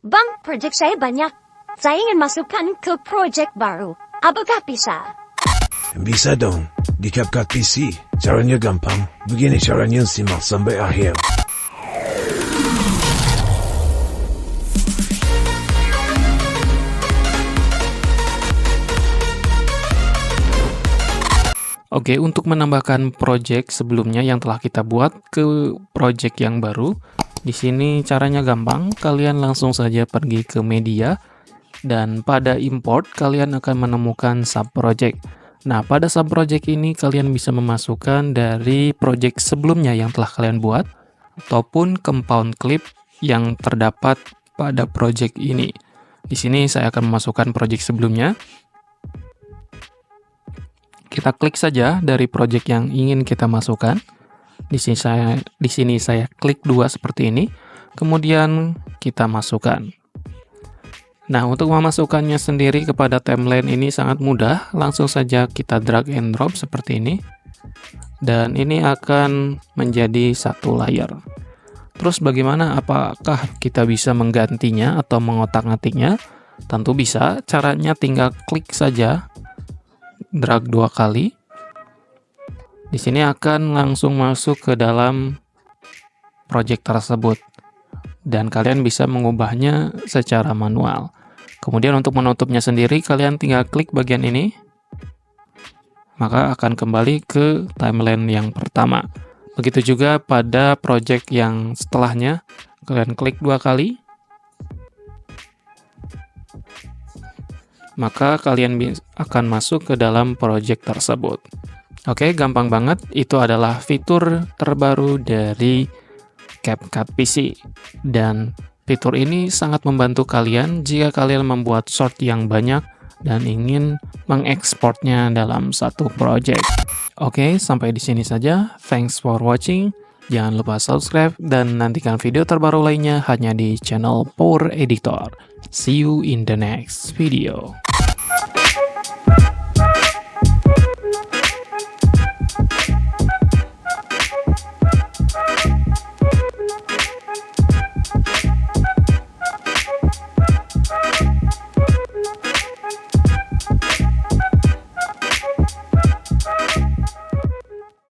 Bang, project saya banyak. Saya ingin masukkan ke project baru. Apakah bisa? Bisa dong, di CapCut PC. Caranya gampang. Begini caranya, simak sampai akhir. Oke, untuk menambahkan project sebelumnya yang telah kita buat ke project yang baru, di sini caranya gampang. Kalian langsung saja pergi ke media, dan pada import kalian akan menemukan subproject. Nah, pada subproject ini kalian bisa memasukkan dari project sebelumnya yang telah kalian buat, ataupun compound clip yang terdapat pada project ini. Di sini saya akan memasukkan project sebelumnya. Kita klik saja dari project yang ingin kita masukkan. Di sini saya klik dua seperti ini. Kemudian kita masukkan. Nah, untuk memasukkannya sendiri kepada timeline ini sangat mudah. Langsung saja kita drag and drop seperti ini. Dan ini akan menjadi satu layer. Terus bagaimana? Apakah kita bisa menggantinya atau mengotak-atiknya? Tentu bisa. Caranya tinggal klik saja. Drag 2 kali. Di sini akan langsung masuk ke dalam project tersebut. Dan kalian bisa mengubahnya secara manual. Kemudian untuk menutupnya sendiri, kalian tinggal klik bagian ini. Maka akan kembali ke timeline yang pertama. Begitu juga pada project yang setelahnya. Kalian klik 2 kali. Maka kalian akan masuk ke dalam project tersebut. Oke, gampang banget. Itu adalah fitur terbaru dari CapCut PC. Dan fitur ini sangat membantu kalian jika kalian membuat short yang banyak dan ingin mengekspornya dalam satu project. Oke, sampai di sini saja. Thanks for watching. Jangan lupa subscribe dan nantikan video terbaru lainnya hanya di channel Power Editor. See you in the next video.